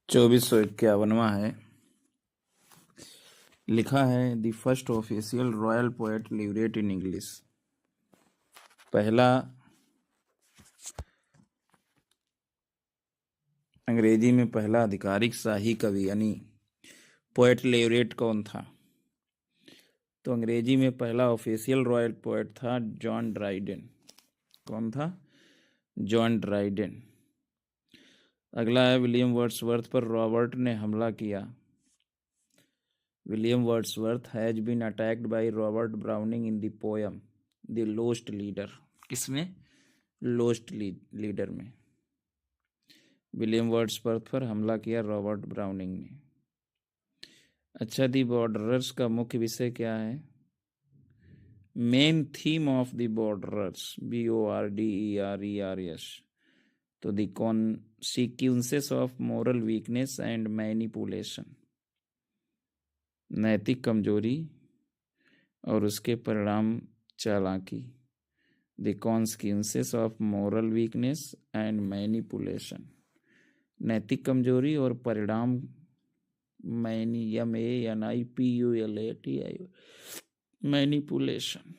2451वां है। लिखा है the first official royal poet लिवरेट in English. पहला अंग्रेजी में पहला आधिकारिक शाही कवि यानी पोएट लिवरेट कौन था? तो अंग्रेजी में पहला ऑफिशियल रॉयल पोएट था जॉन ड्राइडेन। कौन था? John Dryden. अगला है विलियम वर्ड्सवर्थ पर रॉबर्ट ने हमला किया। William Wordsworth has been attacked by Robert Browning in the poem the lost leader. किसमें? लोस्ट लीडर में विलियम वर्ड्सवर्थ पर हमला किया रॉबर्ट ब्राउनिंग ने। अच्छा, दी बॉर्डरर्स का मुख्य विषय क्या है? Main theme of the Borderers BORDERERS। तो the consequences of moral weakness and manipulation, नैतिक कमजोरी और उसके परिणाम चालाकी। The consequences of moral weakness and manipulation, नैतिक कमजोरी और परिणाम मैनिपुलेशन,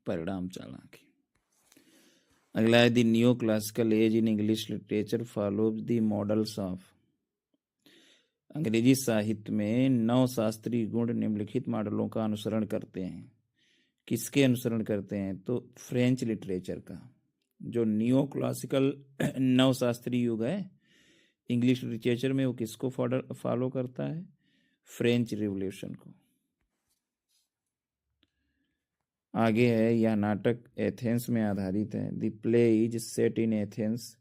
परिणाम चालाकी। अगला है the new classical age in English literature follows the models of. अंग्रेजी साहित्य में नव शास्त्रीय गुण निम्नलिखित मॉडलों का अनुसरण करते हैं। किसके अनुसरण करते हैं? तो फ्रेंच लिटरेचर का। जो न्यू क्लासिकल नव शास्त्रीय युग है इंग्लिश लिटरेचर में, वो किसको फॉलो करता है? फ्रेंच रिवॉल्यूशन को। आगे है, यह नाटक एथेंस में आधारित है। The play is set in Athens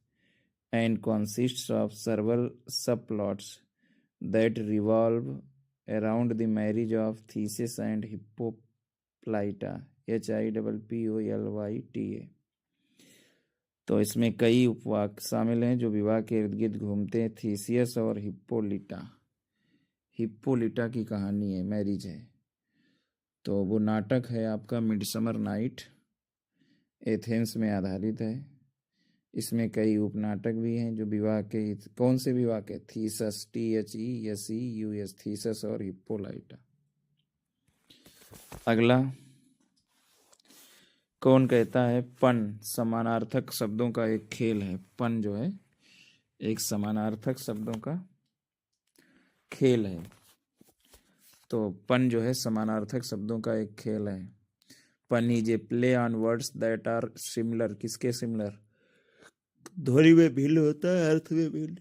and consists of several subplots that revolve around the marriage of Theseus and Hippolyta HIPPOLYTA। तो इसमें कई उपवाक शामिल हैं जो विवाह के इर्द गिर्द घूमते हैं। थीसियस और हिप्पोलिटा की कहानी है, मैरिज है। तो वो नाटक है आपका मिडसमर नाइट, एथेंस में आधारित है। इसमें कई उपनाटक भी हैं जो विवाह के, कौन से विवाह के? थीसस THESEUS, थीसस और हिप्पोलाइटा। अगला, कौन कहता है पन समानार्थक शब्दों का एक खेल है? पन जो है एक समानार्थक शब्दों का खेल है। तो पन जो है समानार्थक शब्दों का एक खेल है। Pun is a play on words that are similar. किसके सिमिलर? ध्वनि में भिन्न होता है, अर्थ में भिन्न।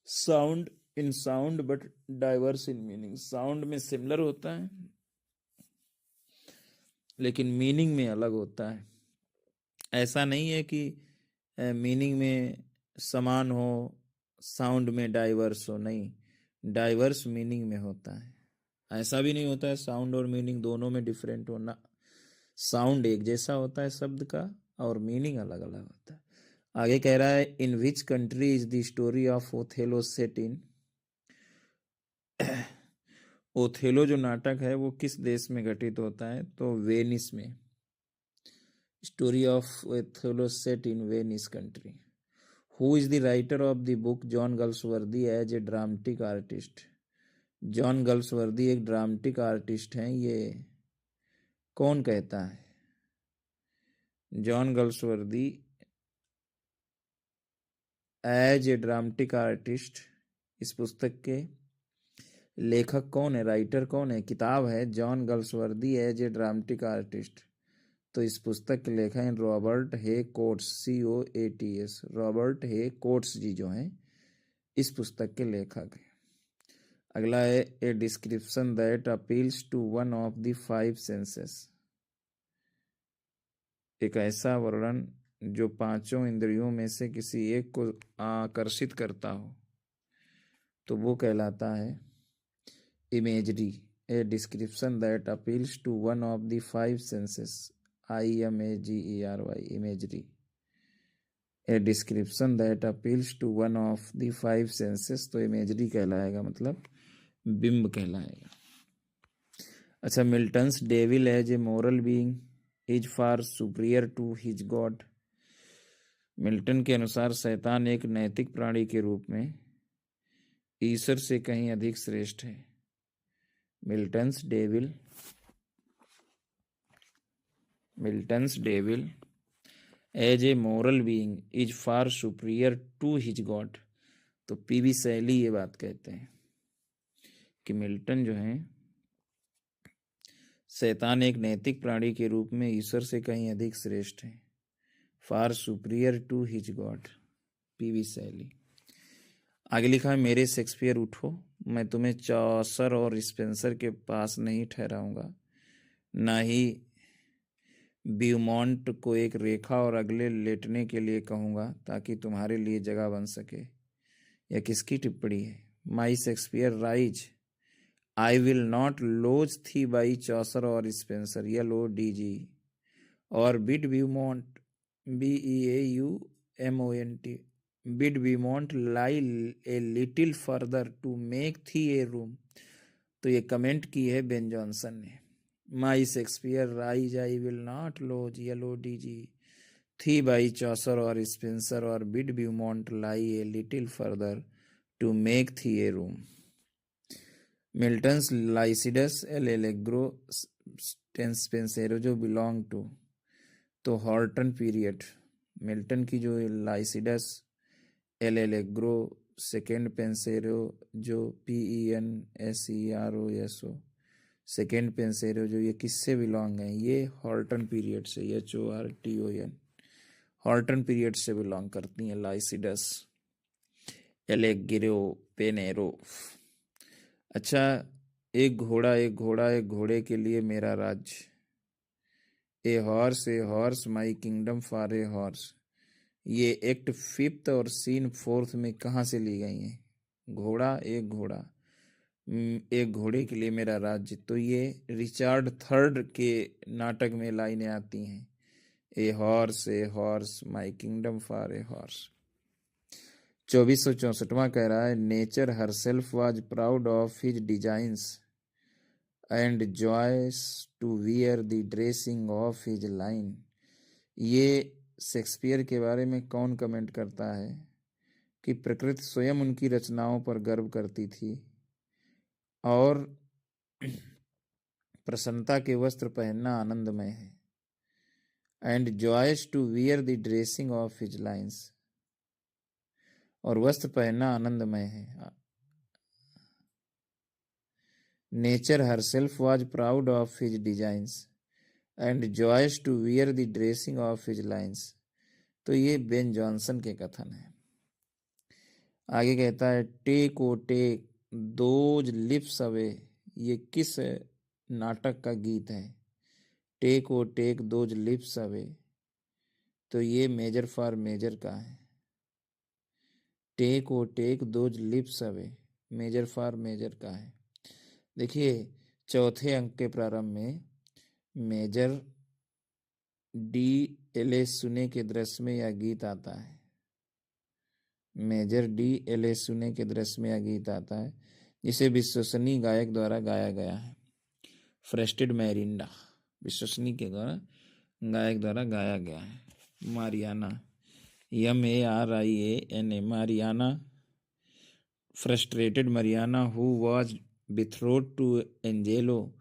Sound in sound but diverse in meaning. Sound में सिमिलर होता है लेकिन मीनिंग में अलग होता है। ऐसा नहीं है कि मीनिंग में समान हो, साउंड में डाइवर्स हो। नहीं, डाइवर्स मीनिंग में होता है। ऐसा भी नहीं होता है साउंड और मीनिंग दोनों में डिफरेंट होना। साउंड एक जैसा होता है शब्द का और मीनिंग अलग अलग होता है। आगे कह रहा है, in which country is the story of Othello set in. Othello जो नाटक है वो किस देश में घटित होता है? तो वेनिस में। Story of Othello set in Venice country. Who is the writer of the book? John Galsworthy as a dramatic artist. John Galsworthy एक ड्रामेटिक आर्टिस्ट हैं। ये कौन कहता है? John Galsworthy as a dramatic artist. इस पुस्तक के लेखक कौन है? राइटर कौन है? किताब है John Galsworthy as a dramatic artist. तो इस पुस्तक के लेखक हैं Robert Hay Coats, COATS। Robert Hay Coats ji जो हैं इस पुस्तक के लेखक हैं। अगला है, a description that appeals to one of the 5 senses. एक ऐसा वर्णन जो 5 इंद्रियों में से किसी एक को आकर्षित करता हो, तो वो कहलाता है imagery. A description that appeals to one of the 5 senses, IMAGERY, imagery. A description that appeals to one of the 5 senses, तो इमेजरी कहलाएगा, मतलब बिंब कहलाएगा। अच्छा, Milton's devil as a moral being is far superior to his God. Milton के अनुसार शैतान एक नैतिक प्राणी के रूप में ईश्वर से कहीं अधिक श्रेष्ठ है। Milton's devil as a moral being is far superior to his God. तो पीवी शैली ये बात कहते हैं कि मिल्टन जो है, शैतान एक नैतिक प्राणी के रूप में ईश्वर से कहीं अधिक श्रेष्ठ है। Far superior to his God, PB Shelley. आगे लिखा है, मेरे शेक्सपियर उठो, मैं तुम्हें चौसर और स्पेंसर के पास नहीं ठहराऊंगा, ना ही ब्यूमॉन्ट को एक रेखा और अगले लेटने के लिए कहूंगा ताकि तुम्हारे लिए जगह बन सके। यह किसकी टिप्पणी है? My Shakespeare rise I will not lodge thee by Chaucer और स्पेंसर, LODG, और bid Beaumont BEAUMONT, bid Beaumont lie a little further to make thee a room. तो ये कमेंट की है बेन जॉनसन ने। My Shakespeare rise I will not lodge LODG thee by Chaucer और Spenser, और bid Beaumont lie a little further to make thee a room. Milton's Lycidas L'Allegro Penseroso जो belong to, तो Horton period. Milton की जो Lycidas L'Allegro second Penseroso जो PENSEROSO second Penseroso जो, ये किससे बिलोंग है? ये हॉर्टन पीरियड से, HORTON, हॉर्टन पीरियड से बिलोंग करती हैं लाइसिडस एलेग्रो पेनेरो। अच्छा, एक घोड़े के लिए मेरा राज्य, a horse my kingdom for a horse. ये एक्ट 5th और सीन 4th में कहाँ से ली गई हैं? एक घोड़े के लिए मेरा राज्य, तो ये रिचर्ड III के नाटक में लाइनें आती हैं, a horse my kingdom for a horse. 2464वां कह रहा है, nature herself was proud of his designs and joys to wear the dressing of his line. ये शेक्सपियर के बारे में कौन कमेंट करता है कि प्रकृति स्वयं उनकी रचनाओं पर गर्व करती थी और प्रसन्नता के वस्त्र पहनना आनंदमय है। And joys to wear the dressing of his lines, और वस्त्र पहनना आनंदमय है। Nature herself was proud of his designs and joys to wear the dressing of his lines. तो ये बेन जॉनसन के कथन है। आगे कहता है, take O take those lips away, ये किस नाटक का गीत है? Take O take those lips away, तो ये मेजर फॉर मेजर का है। Take O take those lips away, Measure for Measure का है। देखिए, चौथे अंक के प्रारंभ में मेजर DLA सुने के दृश्य में यह गीत आता है। मेजर DLA सुने के दृश्य में यह गीत आता है, जिसे विश्वसनीय गायक द्वारा गाया गया है। फ्रेस्टेड मैरिंडा विश्वसनीय के द्वारा गायक द्वारा गाया गया है। Mariana, MARIANA, Mariana, frustrated Mariana who was betrothed to Angelo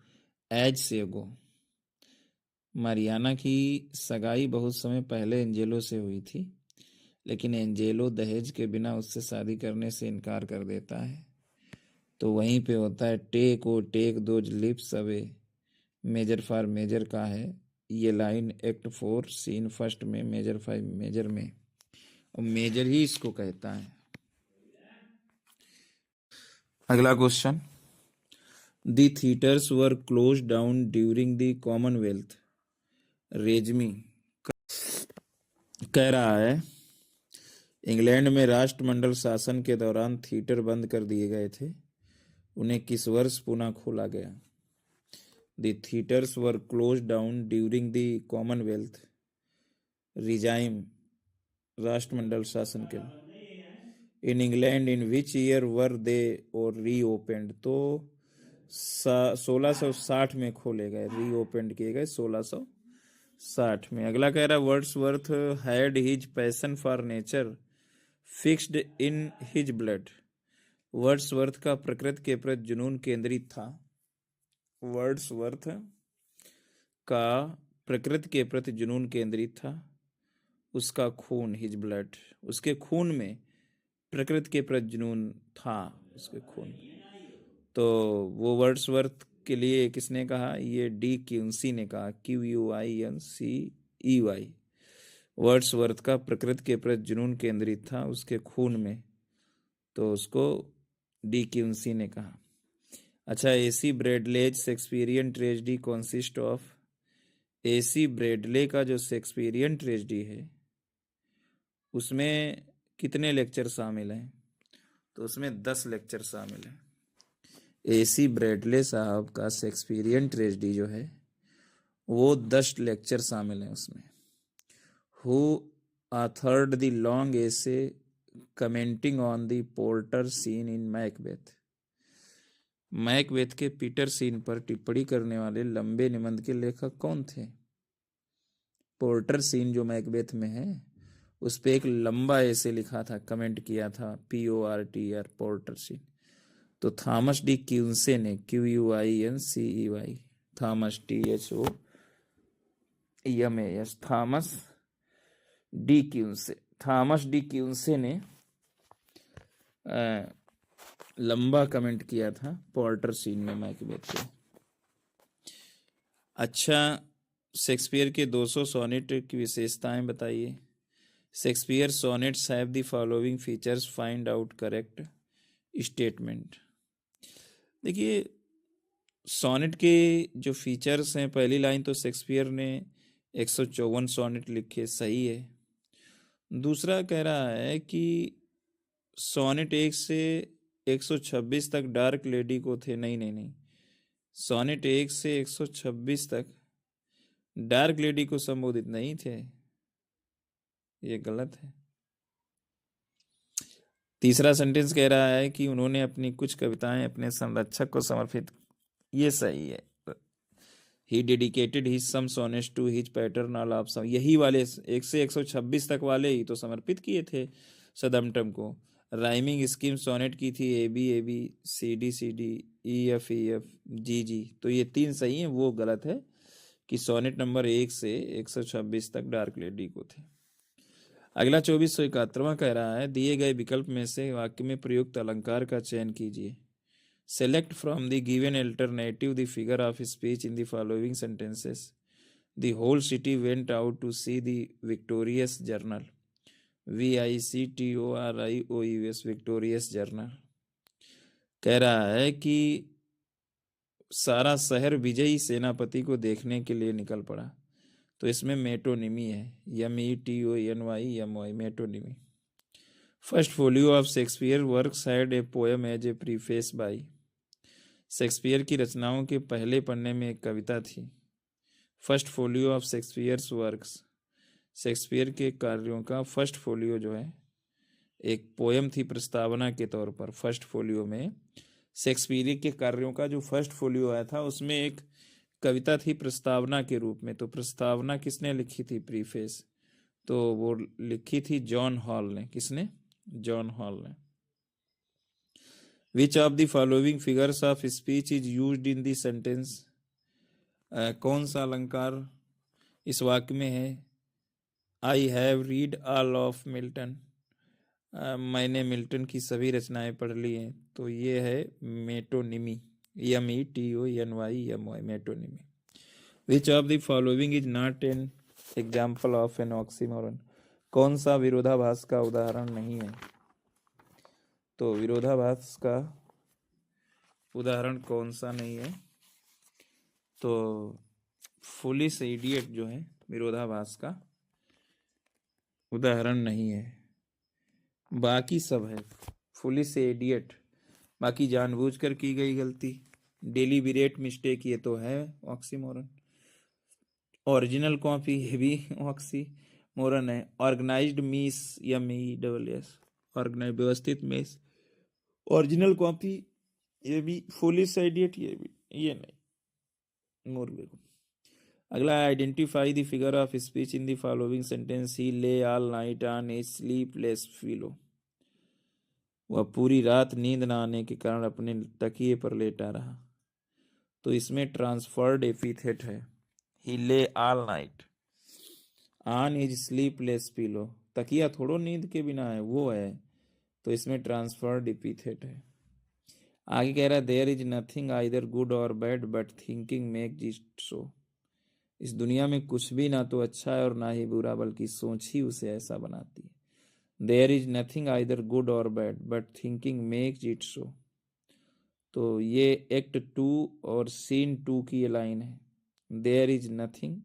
as सेगो। मारियाना की सगाई बहुत समय पहले एंजेलो से हुई थी, लेकिन एंजेलो दहेज के बिना उससे शादी करने से इनकार कर देता है। तो वहीं पे होता है, take O take those lips away, Measure for Measure का है। ये लाइन एक्ट 4 सीन 1 में, मेजर 5 मेजर में, और मेजर ही इसको कहता है। अगला question, the theatres were close down during the Commonwealth रेजमी कह रहा है, इंग्लैंड में राष्ट्रमंडल शासन के दौरान थिएटर बंद कर दिए गए थे, उन्हें किस वर्ष पुनः खोला गया? The theatres were close down during the Commonwealth regime, राष्ट्रमंडल शासन के। In England in which year वर दे और रीओपेंड, तो 1660 में खोले गए, रीओपेंड किए गए 1660 में। अगला कह रहा है, Wordsworth had his passion for nature fixed in his blood, Wordsworth का प्रकृति के प्रति जुनून केंद्रित था। वर्ड्सवर्थ का प्रकृति के प्रति जुनून केंद्रित था। उसका खून, हिज ब्लड, उसके खून में प्रकृति के प्रति जुनून था, उसके खून। तो वो वर्ड्सवर्थ के लिए किसने कहा? ये डी क्यूंसी ने कहा, QUINCEY। वर्ड्सवर्थ का प्रकृति के प्रति जुनून केंद्रित था उसके खून में, तो उसको डी क्यूंसी ने कहा। अच्छा, AC Bradley's Shakespearean tragedy consist of. AC Bradley का जो शेक्सपियरियन ट्रेजेडी है उसमें कितने लेक्चर शामिल हैं? तो उसमें 10 लेक्चर शामिल हैं। AC ब्रैडले साहब का शेक्सपियरियन ट्रेजेडी जो है वो 10 लेक्चर शामिल हैं उसमें। Who authored the long essay commenting on the porter seen in Macbeth. Macbeth के पीटर सीन पर टिप्पणी करने वाले लंबे निबंध के लेखक कौन थे? पोर्टर सीन जो मैकबेथ में है उस पे एक लंबा ऐसे लिखा था, कमेंट किया था, PORTER, पोर्टर सीन। तो थॉमस डी क्यूंसे ने, QUINCEY, Thomas THOMAS, Thomas De Quincey ने लंबा कमेंट किया था पोर्टर सीन में मैकबेथ के। अच्छा, शेक्सपियर के 200 सोनेट की विशेषताएं बताइए। Shakespeare sonnets have the following features, find out correct statement. देखिए, सोनेट के जो फीचर्स हैं, पहली लाइन तो शेक्सपियर ने 154 सोनेट लिखे, सही है। दूसरा कह रहा है कि सोनेट 1 से 126 तक डार्क लेडी को थे। नहीं, सोनेट 1 से 126 तक डार्क लेडी को संबोधित नहीं थे, ये गलत है। तीसरा सेंटेंस कह रहा है कि उन्होंने अपनी कुछ कविताएं अपने संरक्षक को समर्पित, ये सही है। He dedicated his some sonnets to his paternal of some, यही वाले 1 से 126 तक वाले ही तो समर्पित किए थे सदमटम को। राइमिंग स्कीम सोनेट की थी AB CD CD EF EF GG, तो ये 3 सही हैं, वो गलत है कि सोनेट नंबर 1 से 126 तक डार्क लेडी को थे। अगला 2471वां कह रहा है, दिए गए विकल्प में से वाक्य में प्रयुक्त अलंकार का चयन कीजिए। Select from the given alternative the figure of speech in the following sentences. The whole city went out to see the victorious journal. VICTORIOUS, victorious journal। कह रहा है कि सारा शहर विजयी सेनापति को देखने के लिए निकल पड़ा, तो इसमें मेटोनिमी है, METONYMY, metonymy. First folio of Shakespeare works had a poem as a preface by. Shakespeare की रचनाओं के पहले पन्ने में एक कविता थी। First folio of Shakespeare's works, Shakespeare के कार्यों का फर्स्ट फोलियो जो है एक पोएम थी प्रस्तावना के तौर पर। फर्स्ट फोलियो में शेक्सपियर के कार्यों का जो फर्स्ट फोलियो आया था उसमें एक कविता थी प्रस्तावना के रूप में। तो प्रस्तावना किसने लिखी थी, प्रीफेस, तो वो लिखी थी जॉन हॉल ने। किसने? जॉन हॉल ने। Which of the following figures of speech is used in the sentence? कौन सा अलंकार इस वाक्य में है? I have read all of Milton, मैंने मिल्टन की सभी रचनाएं पढ़ ली हैं, तो ये है metonymy, METONYMY, metonymy. Which of the following is not an example of an oxymoron? कौन सा विरोधाभास का उदाहरण नहीं है? तो विरोधाभास का उदाहरण कौन सा नहीं है? तो फुलिश इडियट जो है विरोधाभास का उदाहरण नहीं है, बाकी सब है। फुलिश इडियट, बाकी जानबूझकर की गई गलती, डेलिबरेट मिस्टेक, ये तो है ऑक्सीमोरन। ओरिजिनल कॉपी, ये भी ऑक्सीमोरन है। ऑर्गेनाइज्ड मिस, MESS, ऑर्गेनाइज, व्यवस्थित मिस। ओरिजिनल कॉपी, ये भी। फुलिश इडियट, ये भी, ये नहीं। मोरबे को। अगला, identify the figure of speech in the following sentence. He lay all night on a sleepless pillow. वह पूरी रात नींद न आने के कारण अपने तकिए पर लेटा रहा। तो इसमें ट्रांसफर्ड एपिथेट है, ही lay all night on his sleepless pillow. तकिया थोड़ो नींद के बिना है, वो है, तो इसमें ट्रांसफर्ड एपिथेट है। आगे कह रहा है there is nothing either good or bad but thinking make it so. इस दुनिया में कुछ भी ना तो अच्छा है और ना ही बुरा, बल्कि सोच ही उसे ऐसा बनाती है। There is nothing either good or bad but thinking make it so. तो ये एक्ट 2 और सीन 2 की ये लाइन है। There is nothing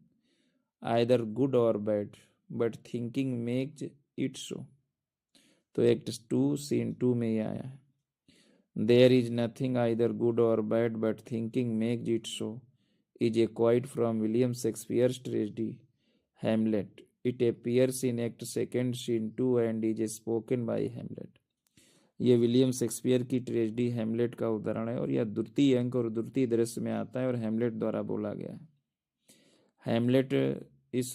either good or bad but thinking make it so. तो एक्ट 2 सीन 2 में ये आया है। There is nothing either good or bad, but thinking makes it so is a quote from William Shakespeare's tragedy Hamlet. It appears in Act 2, Scene 2 and is spoken by Hamlet. ये William Shakespeare की tragedy Hamlet का उदाहरण है और यह द्वितीय अंक और द्वितीय दृश्य में आता है और हैमलेट द्वारा बोला गया है। हैमलेट इस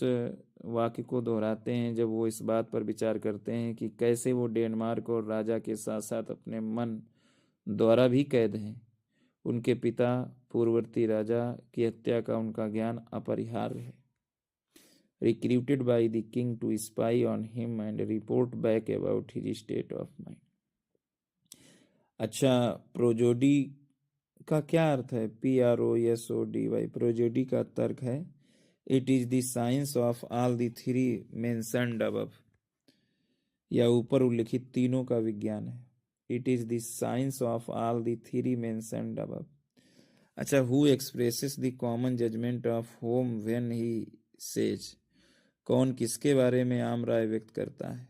वाक्य को दोहराते हैं जब वो इस बात पर विचार करते हैं कि कैसे वो डेनमार्क और राजा के साथ साथ अपने मन द्वारा भी कैद हैं। उनके पिता पूर्ववर्ती राजा की हत्या का उनका ज्ञान अपरिहार्य है। Recruited by the king to spy on him and report back about his state of mind. अच्छा, प्रोजोडी का क्या अर्थ है? PROSODY। प्रोजोडी का तर्क है it is the science of all the three mentioned above. या ऊपर उल्लिखित तीनों का विज्ञान है। It is the science of all the three mentioned above. अच्छा, who expresses the common judgement of home when he says. कौन किसके बारे में आम राय व्यक्त करता है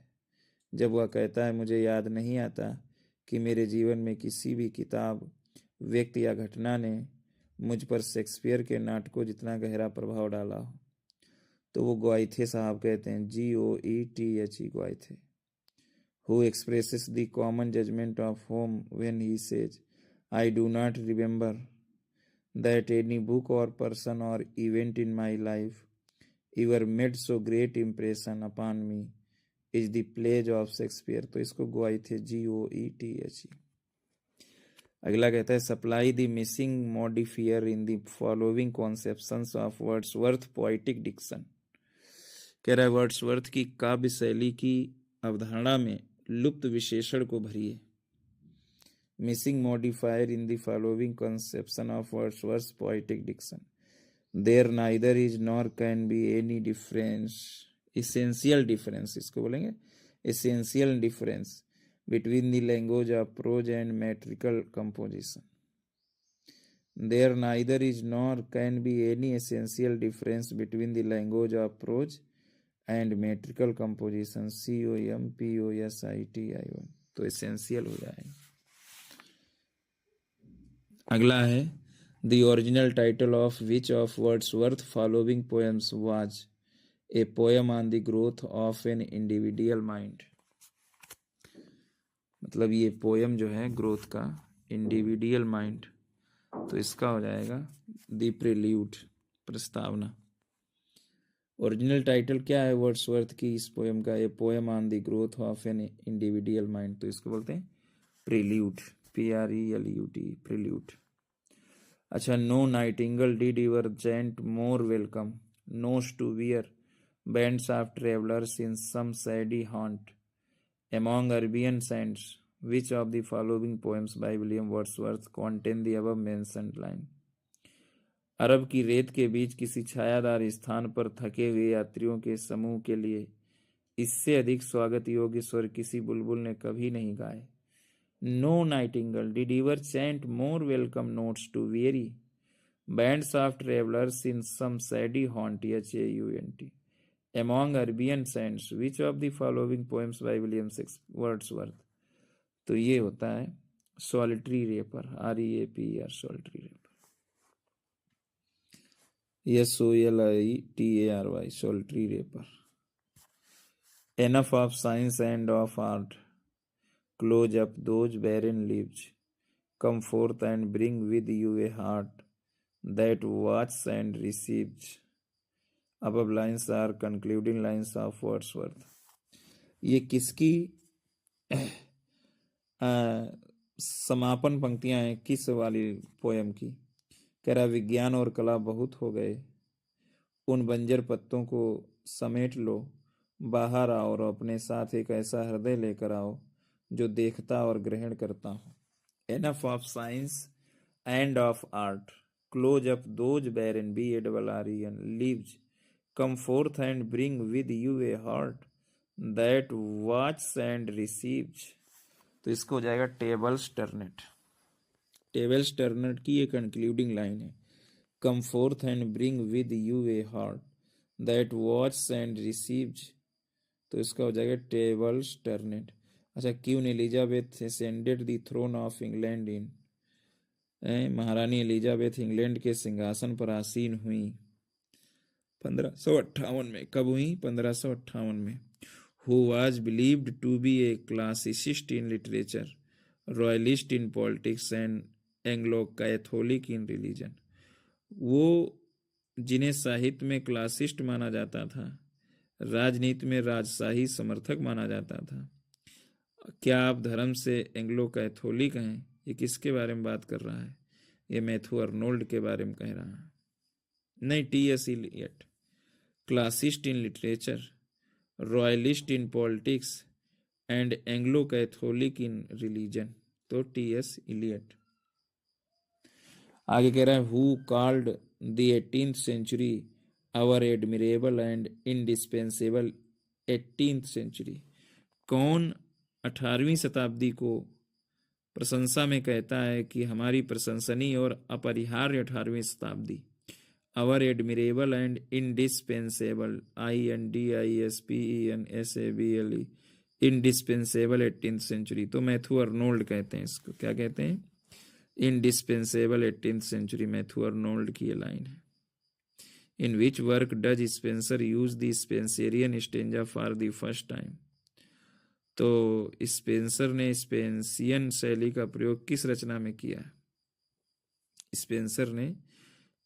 जब वह कहता है मुझे याद नहीं आता कि मेरे जीवन में किसी भी किताब, व्यक्ति या घटना ने मुझ पर शेक्सपियर के नाटकों जितना गहरा प्रभाव डाला हो। तो वो ग्वाइथे साहब कहते हैं, GOETHE, ग्वाइथे। Who expresses the common judgment of whom when he says, I do not remember that any book or person or event in my life ever made so great impression upon me is the pledge of Shakespeare। तो इसको ग्वाइथे, GOETHE। अगला कहता है supply the missing modifier in the following conceptions of Wordsworth poetic diction. कह रहा है Wordsworth की काव्य शैली की अवधारणा में लुप्त विशेषण को भरिए। Missing modifier in the following conception of Wordsworth poetic diction. There neither is nor can be any difference, essential difference इसको बोलेंगे, essential difference between the language of prose and metrical composition. There neither is nor can be any essential difference between the language of prose and metrical composition, COMPOSITION। तो essential हो जाएगा। अगला है the original title of which of Wordsworth following poems was a poem on the growth of an individual mind। मतलब ये poem जो है growth का, इंडिविजुअल माइंड, तो इसका हो जाएगा द प्रेल्यूड, प्रस्तावना। ओरिजिनल टाइटल क्या है वर्ड्सवर्थ की इस पोयम का? A poem on the growth of an individual mind, तो इसको बोलते हैं प्रेल्यूड, PRELUD, प्रेल्यूड। अच्छा, no nightingale did your chant more welcome notes to weary bands of travellers in some shady haunt among Arabian sands, which of the following poems by William Wordsworth contain the above mentioned line? अरब की रेत के बीच किसी छायादार स्थान पर थके हुए यात्रियों के समूह के लिए इससे अधिक स्वागत योग्य स्वर किसी बुलबुल ने कभी नहीं गाए। No nightingale did ever chant more welcome notes to weary bands of travelers in some sady haunt, HAUNT, among Arabian sands, which of the following poems by William Wordsworth? तो ये होता है solitary reaper, REAPER, solitary reaper, SOLITARY, solitary reaper. Enough of science and of art, close up those barren lips, come forth and bring with you a heart that watches and receives। Above lines are concluding lines of Wordsworth। ये किसकी समापन पंक्तियां हैं किस वाली poem की? कह रहा विज्ञान और कला बहुत हो गए, उन बंजर पत्तों को समेट लो, बाहर आओ और अपने साथ एक ऐसा हृदय लेकर आओ जो देखता और ग्रहण करता हो। Enough of science end of art, close up those barren BARREN leaves, come forth and bring with you a heart that watches and receives। तो इसको हो जाएगा टेबल्स टर्नेट। टेबल्स टर्नेट की ये कंक्लूडिंग लाइन है, come forth and bring with you a heart that watch and receives. तो इसका हो जाएगा टेबल्स टर्नेट। अच्छा, Queen Elizabeth ascended the throne of England in, महारानी एलिजाबेथ इंग्लैंड के सिंहासन पर आसीन हुई 1558 में। कब हुई? 1558 में। Who was believed to be a classicist in literature, royalist in politics and Anglo-Catholic in religion। वो जिन्हें साहित्य में क्लासिस्ट माना जाता था, राजनीति में राजशाही समर्थक माना जाता था। क्या आप धर्म से एंग्लो कैथोलिक हैं? ये किसके बारे में बात कर रहा है? ये मैथ्यू अर्नोल्ड के बारे में कह रहा है। नहीं, T.S. Eliot. Classicist in literature, royalist in politics and Anglo Catholic in religion, तो T.S. इलियट। आगे कह रहा है who called the 18th century our admirable and indispensable 18th century. कौन 18वीं शताब्दी को प्रशंसा में कहता है कि हमारी प्रशंसनीय और अपरिहार्य 18वीं शताब्दी। Our admirable and indispensable, INDISPENSABLE, indispensable 18th century. तो मैथ्यू अर्नोल्ड कहते हैं इसको। क्या कहते हैं? Indispensable 18th century, Matthew Arnold की ये लाइन है। In which work does Spenser use the Spenserian stanza for the first time. तो स्पेंसर ने स्पेंसियन शैली का प्रयोग किस रचना में किया है? स्पेंसर ने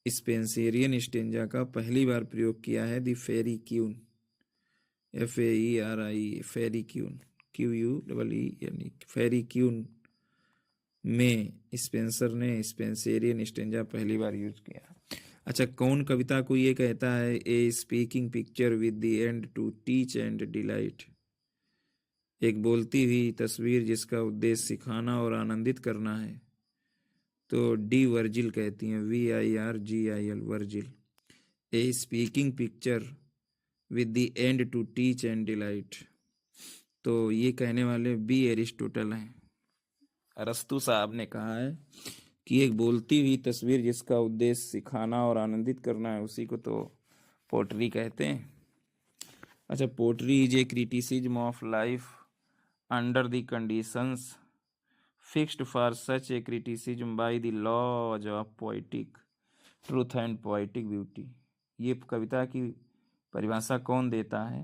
स्पेंसेरियन स्टेंजा का पहली बार प्रयोग किया है the Faerie Queene, FAERI, Faerie Queene, QUEE यानी फेरी क्यून में स्पेंसर ने स्पेंसेरियन स्टेंजा पहली बार यूज किया। अच्छा, कौन कविता को ये कहता है a speaking picture with the end to teach and delight, एक बोलती हुई तस्वीर जिसका उद्देश्य सिखाना और आनंदित करना है? तो डी वर्जिल कहती हैं, VIRGIL, Virgil. A speaking picture with the end to teach and delight, तो ये कहने वाले बी एरिस्टोटल हैं। अरस्तु साहब ने कहा है कि एक बोलती हुई तस्वीर जिसका उद्देश्य सिखाना और आनंदित करना है, उसी को तो पोट्री कहते हैं। अच्छा, poetry is a criticism of life under the conditions fixed for such a criticism by the laws of poetic truth and poetic beauty। ये कविता की परिभाषा कौन देता है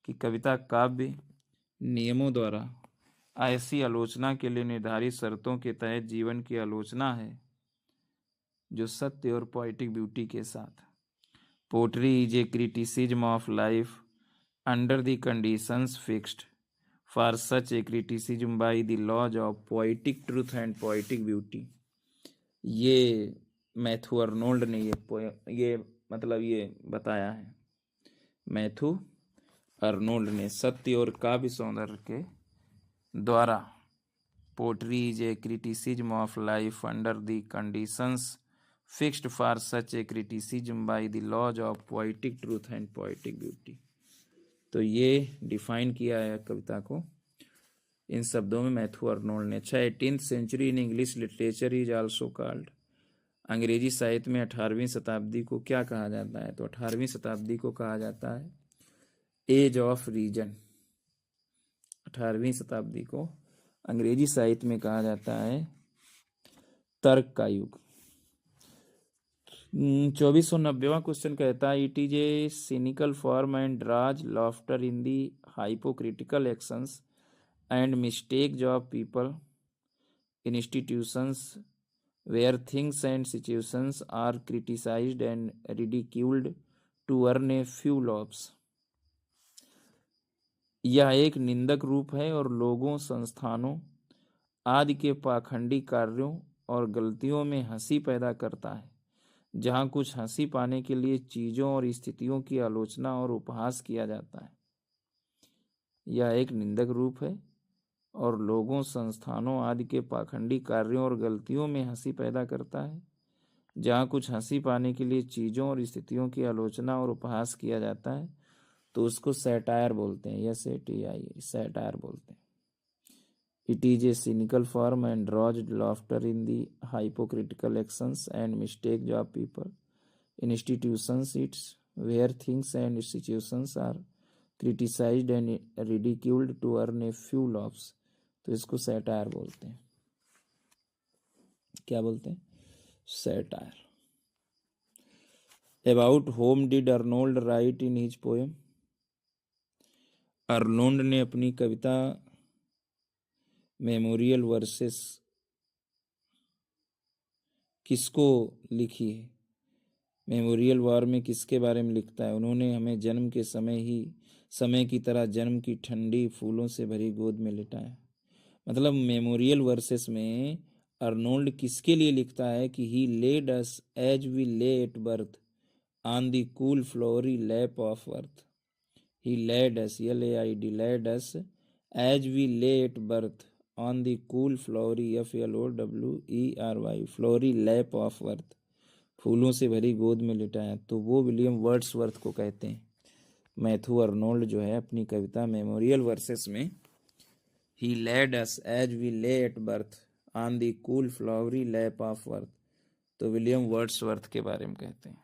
कि कविता काव्य नियमों द्वारा ऐसी आलोचना के लिए निर्धारित शर्तों के तहत जीवन की आलोचना है जो सत्य और पोएटिक ब्यूटी के साथ। Poetry is a criticism of life under the conditions fixed for such a criticism by the laws of poetic truth and poetic beauty। ये मैथ्यू अर्नोल्ड ने ये बताया है। मैथ्यू अर्नोल्ड ने सत्य और काव्य सौंदर्य के द्वारा poetry is a criticism of life under the conditions fixed for such a criticism by the laws of poetic truth and poetic beauty. तो ये डिफाइन किया है कविता को इन शब्दों में मैथ्यू अर्नोल्ड ने। अच्छा, 18th century in English literature is also called, अंग्रेजी साहित्य में 18वीं शताब्दी को क्या कहा जाता है? तो 18वीं शताब्दी को कहा जाता है एज ऑफ रीजन। 18वीं शताब्दी को अंग्रेजी साहित्य में कहा जाता है तर्क का युग। 2490वां क्वेश्चन कहता है it is a cynical form and draws laughter in the hypocritical actions and mistakes of people institutions where things and situations are criticised and ridiculed to earn a few laughs. यह एक निंदक रूप है और लोगों, संस्थानों आदि के पाखंडी कार्यों और गलतियों में हंसी पैदा करता है। जहाँ कुछ हंसी पाने के लिए चीज़ों और स्थितियों की आलोचना और उपहास किया जाता है, यह एक निंदक रूप है और लोगों, संस्थानों आदि के पाखंडी कार्यों और गलतियों में हंसी पैदा करता है। जहाँ कुछ हंसी पाने के लिए चीज़ों और स्थितियों की आलोचना और उपहास किया जाता है तो उसको सैटायर बोलते हैं। SATIR, सैटायर बोलते हैं। It is a cynical form and draws laughter in the hypocritical actions and mistakes of people, institutions, it's where things and situations are criticized and ridiculed to earn a few laughs. तो इसको satire बोलते हैं। क्या बोलते हैं? Satire. About whom did Arnold write in his poem? Arnold ने अपनी कविता memorial versus किसको लिखी है? मेमोरियल वॉर में किसके बारे में लिखता है? उन्होंने हमें जन्म के समय की तरह जन्म की ठंडी फूलों से भरी गोद में लिटाया। मतलब मेमोरियल वर्सेस में अर्नोल्ड किसके लिए लिखता है कि he laid us as we lay at birth on the cool flowery lap of earth. He laid us, LAID, laid us as we lay at birth on the cool flowery FLOWERY flowery lap of earth, फूलों से भरी गोद में लिटाया। तो वो William Wordsworth को कहते हैं। मैथ्यू अर्नोल्ड जो है अपनी कविता मेमोरियल वर्सेस में ही laid us as we lay at birth on the cool flowery lap of अर्थ, तो विलियम वर्ड्सवर्थ के बारे में कहते हैं।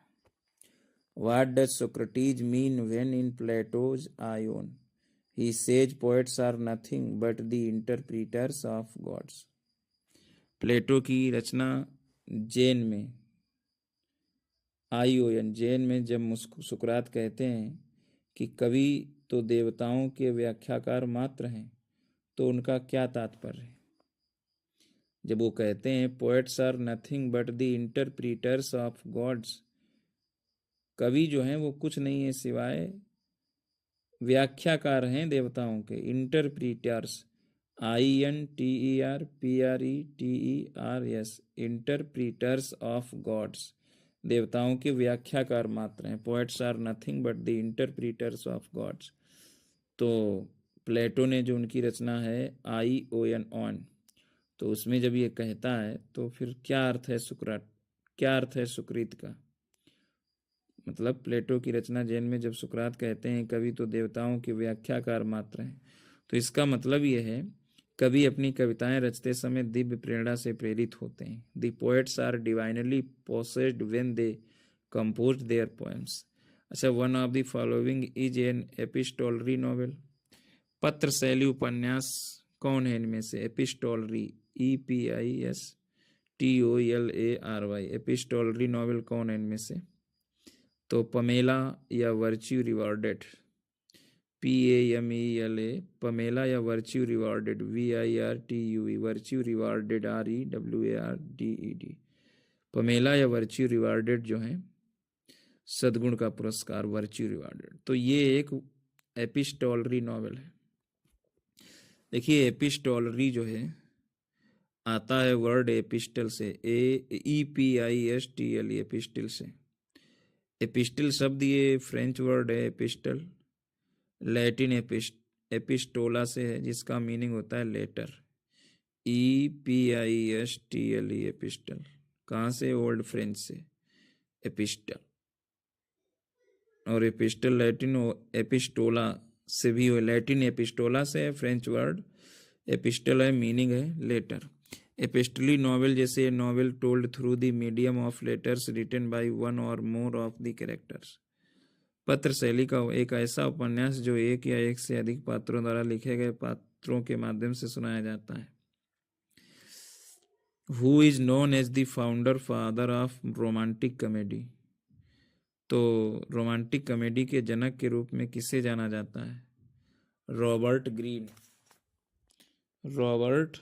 What does Socrates mean when in Plato's Ion he says poets are nothing but the interpreters of gods? प्लेटो की रचना जेन में, ION, जेन में जब सुकरात कहते हैं कि कवि तो देवताओं के व्याख्याकार मात्र हैं, तो उनका क्या तात्पर्य है? जब वो कहते हैं poets are nothing but the interpreters of gods, कवि जो हैं वो कुछ नहीं है सिवाय व्याख्याकार हैं देवताओं के। Interpreters, INTERPRETERS, interpreters of gods, देवताओं के व्याख्याकार मात्र हैं। Poets are nothing but the interpreters of gods. तो प्लेटो ने जो उनकी रचना है ION ऑन, तो उसमें जब ये कहता है तो फिर क्या अर्थ है क्या अर्थ है सुकृत का? मतलब प्लेटो की रचना जेन में जब सुकरात कहते हैं कवि तो देवताओं के व्याख्याकार मात्र हैं, तो इसका मतलब यह है कवि अपनी कविताएं रचते समय दिव्य प्रेरणा से प्रेरित होते हैं। The poets are divinely possessed when they composed their poems. अच्छा, one of the following is an epistolary novel. पत्र शैली उपन्यास कौन है इनमें से? एपिस्टोलरी, EPISTOLARY, एपिस्टोलरी नॉवेल कौन है इनमें से? तो पमेला या वर्च्यू रिवॉर्डेड, PAMELA, पमेला या virtue rewarded, VIRTUE, virtue rewarded, REWARDED, Pamela या वर्च्यू रिवॉर्डेड जो है सद्गुण का पुरस्कार, वर्च्यू रिवॉर्डेड। तो ये एक एपिस्टोलरी नॉवेल है। देखिए एपिस्टोलरी जो है आता है वर्ड एपिस्टल से, EPISTL, एपिस्टल से। एपिस्टल शब्द ये फ्रेंच वर्ड है एपिस्टल, लैटिन एपिस्टोला से है जिसका मीनिंग होता है लेटर, EPISTL, एपिस्टल। कहाँ से? ओल्ड फ्रेंच से एपिस्टल, और एपिस्टल लैटिन एपिस्टोला से भी हो, लैटिन एपिस्टोला से है, फ्रेंच वर्ड एपिस्टल है, मीनिंग है लेटर। एपिस्टली नॉवेल जैसे novel told through the medium of letters written by one or more of the characters. पत्र शैली का एक ऐसा उपन्यास जो एक या एक से अधिक पात्रों द्वारा लिखे गए पात्रों के माध्यम से सुनाया जाता है। Who is known as the founder father of romantic comedy. तो रोमांटिक कॉमेडी के जनक के रूप में किसे जाना जाता है? Robert Greene. रॉबर्ट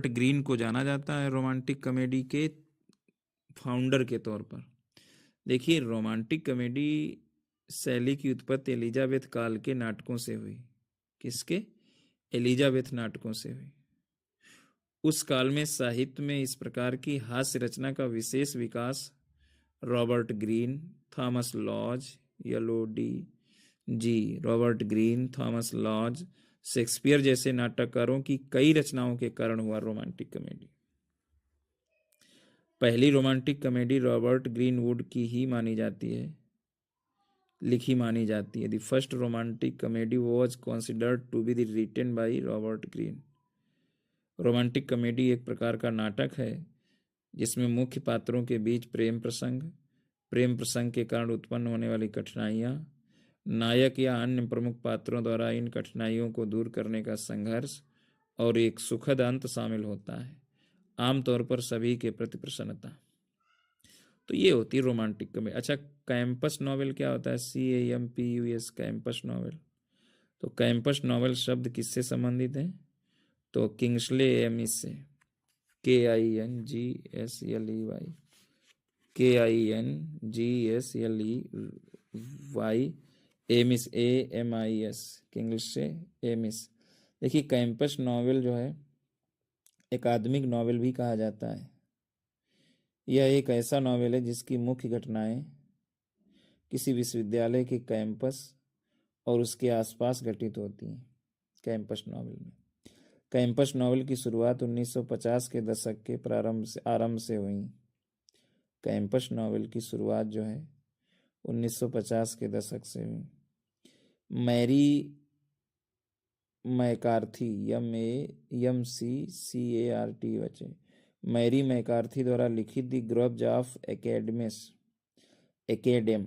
ग्रीन को जाना जाता है रोमांटिक कॉमेडी के फाउंडर के तौर पर। देखिए रोमांटिक कॉमेडी शैली की उत्पत्ति एलिजाबेथ काल के नाटकों से हुई। किसके? एलिजाबेथ नाटकों से हुई। उस काल में साहित्य में इस प्रकार की हास्य रचना का विशेष विकास Robert Greene, Thomas Lodge, Robert Greene, Thomas Lodge, Shakespeare जैसे नाटककारों की कई रचनाओं के कारण हुआ। रोमांटिक कॉमेडी, पहली रोमांटिक कॉमेडी रॉबर्ट ग्रीनवुड की ही मानी जाती है, लिखी मानी जाती है। The first romantic comedy was considered to be the written by Robert Greene. Romantic comedy एक प्रकार का नाटक है जिसमें मुख्य पात्रों के बीच प्रेम प्रसंग के कारण उत्पन्न होने वाली कठिनाइयाँ, नायक या अन्य प्रमुख पात्रों द्वारा इन कठिनाइयों को दूर करने का संघर्ष और एक सुखद अंत शामिल होता है, आमतौर पर सभी के प्रति प्रसन्नता। तो ये होती है रोमांटिक कॉमेडी। अच्छा, कैंपस नॉवेल क्या होता है? CAMPUS, campus novel. तो कैंपस नॉवेल शब्द किससे संबंधित है? तो किंग्सले एमिस से, KINGSLEY, amiss, AMIS, Kingsley amiss. देखिए, कैंपस नॉवेल जो है एकादमिक नॉवेल भी कहा जाता है। यह एक ऐसा नॉवेल है जिसकी मुख्य घटनाएं किसी विश्वविद्यालय के कैंपस और उसके आसपास घटित होती हैं। कैंपस नॉवेल में, कैंपस नॉवेल की शुरुआत 1950 के दशक के आरंभ से हुई। कैंपस नॉवेल की शुरुआत जो है 1950 के दशक से हुई। मैरी मैकार्थी, MAMCCART बचे, मैरी मैकार्थी द्वारा लिखित द ग्रब्ज ऑफ एकेडम, ACADEME,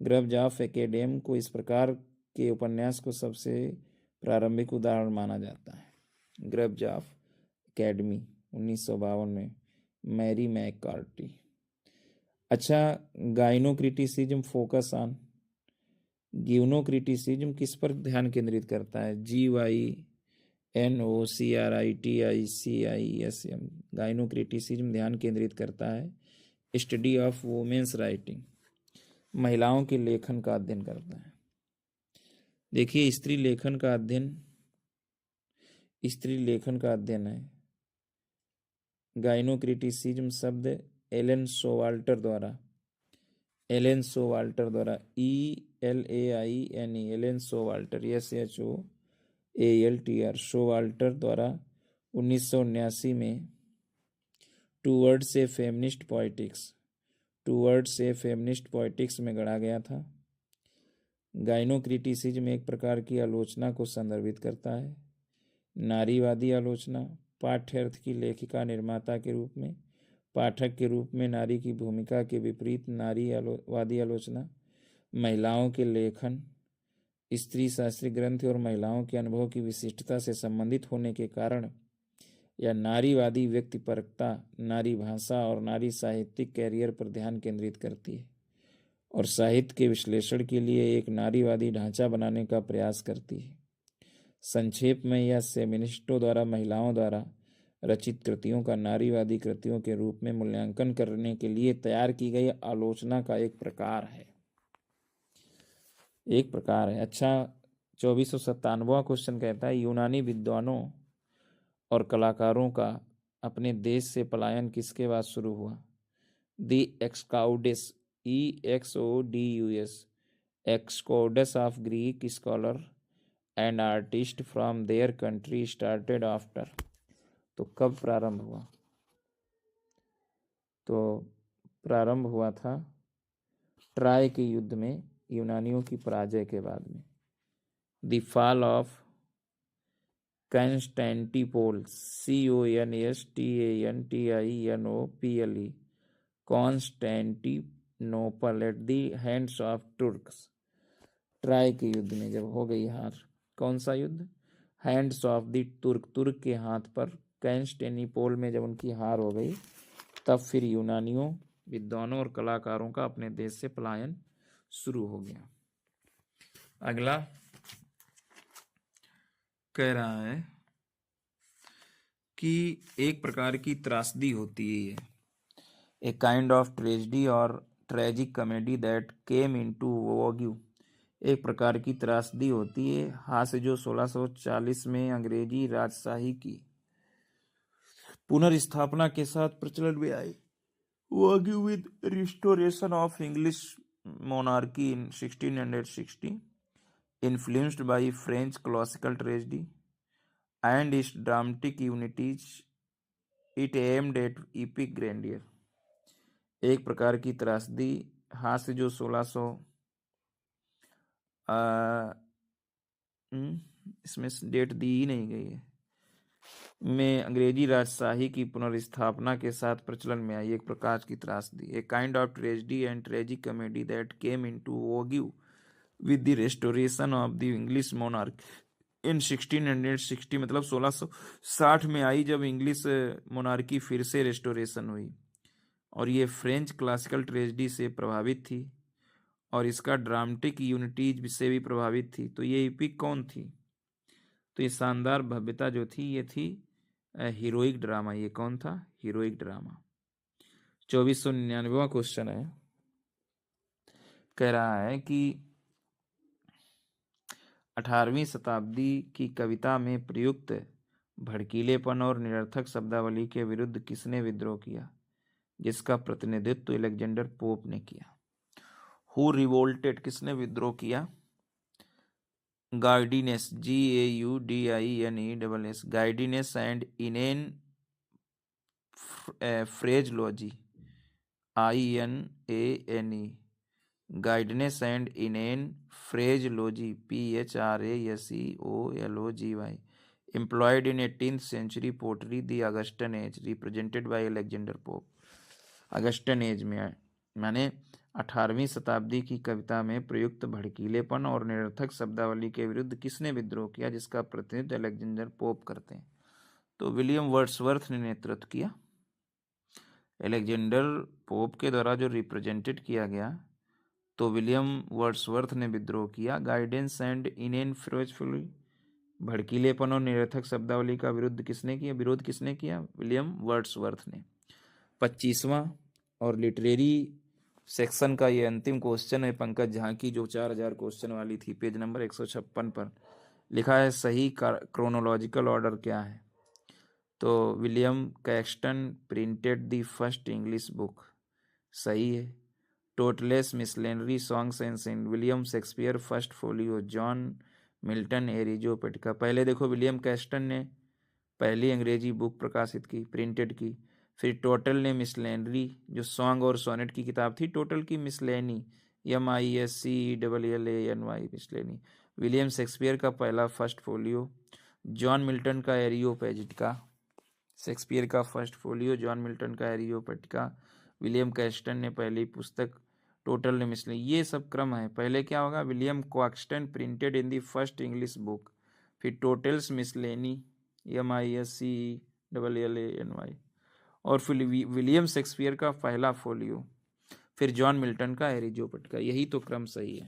ग्रब्ज ऑफ एकेडम को इस प्रकार के उपन्यास को सबसे प्रारंभिक उदाहरण माना जाता है। ग्रब्ज ऑफ एकेडमी 1952 में, मैरी मैकार्टी। अच्छा, गाइनोक्रिटिसिज्म फोकस ऑन, गिवनोक्रिटिसिज्म किस पर ध्यान केंद्रित करता है? GYNOCRITICISM, गाइनोक्रिटिसिज्म ध्यान केंद्रित करता है स्टडी ऑफ वुमेन्स राइटिंग, महिलाओं के लेखन का अध्ययन करता है। देखिए, स्त्री लेखन का अध्ययन है। गाइनोक्रिटिसिज्म शब्द एलन सोवाल्टर द्वारा ELAINE, एलन सोवाल्टर, SHOALTR, शोवाल्टर द्वारा 1979 में टूवर्ड्स ए फेमिनिस्ट पॉलिटिक्स में गढ़ा गया था। गाइनोक्रिटिसिज्म एक प्रकार की आलोचना को संदर्भित करता है। नारीवादी आलोचना, पाठ्यर्थ की लेखिका निर्माता के रूप में, पाठक के रूप में नारी की भूमिका के विपरीत नारीवादी आलोचना, महिलाओं के लेखन, स्त्री शास्त्रीय ग्रंथ और महिलाओं के अनुभव की विशिष्टता से संबंधित होने के कारण यह नारीवादी व्यक्तिपरकता, नारी भाषा और नारी साहित्यिक कैरियर पर ध्यान केंद्रित करती है और साहित्य के विश्लेषण के लिए एक नारीवादी ढांचा बनाने का प्रयास करती है। संक्षेप में, यह फेमिनिस्टों द्वारा महिलाओं द्वारा रचित कृतियों का नारीवादी कृतियों के रूप में मूल्यांकन करने के लिए तैयार की गई आलोचना का एक प्रकार है। अच्छा, 2497वां क्वेश्चन कहता है, यूनानी विद्वानों और कलाकारों का अपने देश से पलायन किसके बाद शुरू हुआ? The exodus, exodus of Greek scholar and artist from their country started after. तो कब प्रारंभ हुआ? तो प्रारंभ हुआ था ट्राय के युद्ध में यूनानियों की पराजय के बाद में। The fall of Constantinople, CONSTANTINOPLE, Constantinople at the hands of Turks. Try के युद्ध में जब हो गई हार, कौन सा युद्ध? हैंड्स ऑफ द तुर्क के हाथ पर, कॉन्स्टेंटिनोपल में जब उनकी हार हो गई, तब फिर यूनानियों, विद्वानों और कलाकारों का अपने देश से पलायन शुरू हो गया। अगला कह रहा है कि एक प्रकार की त्रासदी होती है, ए काइंड ऑफ ट्रेजेडी और tragic comedy that came into vogue एक प्रकार की त्रासदी होती है। हास्य जो 1640 में अंग्रेजी राजशाही की पुनर्स्थापना के साथ प्रचलन में आई। Working with restoration of English monarchy in 1660, influenced by French classical tragedy and its dramatic unities, it aimed at epic grandeur. एक प्रकार की त्रासदी हास्य जो 1600 इसमें डेट दी ही नहीं गई है में अंग्रेजी राजशाही की पुनर्स्थापना के साथ प्रचलन में आई। एक प्रकार की त्रासदी, a kind of tragedy and tragic comedy that came into vogue with the restoration of the English monarch in 1660, मतलब 1660 में आई जब इंग्लिश मोनार्की फिर से रेस्टोरेशन हुई, और ये फ्रेंच क्लासिकल ट्रेजेडी से प्रभावित थी और इसका ड्रामेटिक यूनिटीज से भी प्रभावित थी। तो ये एपिक कौन थी? तो ये शानदार भव्यता जो थी ये थी हीरोइक ड्रामा। ये कौन था? Heroic drama. 2499वां क्वेश्चन है, कह रहा है कि 18वीं शताब्दी की कविता में प्रयुक्त भड़कीलेपन और निरर्थक शब्दावली के विरुद्ध किसने विद्रोह किया, जिसका प्रतिनिधित्व अलेक्जेंडर पोप ने किया? हु रिवोल्टेड, किसने विद्रोह किया? Gaudiness, GAUDINESS, gaudiness and inane phraseology, INANE, gaudiness and inane phraseology, PHRASEOLOGY, employed in 18th century poetry, the Augustan age, represented by Alexander Pope। Augustan as में माने 18वीं शताब्दी की कविता में प्रयुक्त भड़कीलेपन और निरर्थक शब्दावली के विरुद्ध किसने विद्रोह किया, जिसका प्रतिनिधित्व अलेक्जेंडर पोप करते हैं? तो विलियम वर्ड्सवर्थ ने नेतृत्व किया। अलेक्जेंडर पोप के द्वारा जो रिप्रेजेंटेड किया गया, तो विलियम वर्ड्सवर्थ ने विद्रोह किया। गाइडेंस एंड इनेन फ्रेजलॉजी, भड़कीलेपन और निरर्थक शब्दावली का विरोध किसने किया? विलियम वर्ड्सवर्थ ने। 25वां और लिटरेरी सेक्शन का ये अंतिम क्वेश्चन है पंकज झा की, जो 4000 क्वेश्चन वाली थी। पेज नंबर 156 पर लिखा है सही क्रोनोलॉजिकल ऑर्डर क्या है? तो William Caxton printed the first English book, सही है। Tottel's miscellany songs and sent, William Shakespeare first folio, John Milton Areopagitica. पहले देखो विलियम कैक्सटन ने पहली अंग्रेजी बुक प्रकाशित की, प्रिंटेड की। फिर टोटल ने मिसलेनरी, जो सॉन्ग और सोनेट की किताब थी, टोटल की मिसलेनी, MISCELLANY, मिसलेनी। विलियम शेक्सपियर का पहला फर्स्ट फोलियो, जॉन मिल्टन का एरियोपेजिटिका। शेक्सपियर का फर्स्ट फोलियो, जॉन मिल्टन का एरियोपेटिका। विलियम कैक्सटन ने पहली पुस्तक, टोटल ने मिसलेनी। ये सब क्रम है। पहले क्या होगा? William Caxton printed in the first English book, फिर टोटल्स मिसलेनी, MISCELLANY, और फिर विलियम शेक्सपियर का पहला फोलियो, फिर जॉन मिल्टन का एरिजोपेटिका। यही तो क्रम सही है।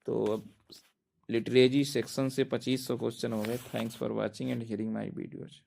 तो अब लिटरेरी सेक्शन से 2500 क्वेश्चन हो गए। Thanks for watching and hearing my videos.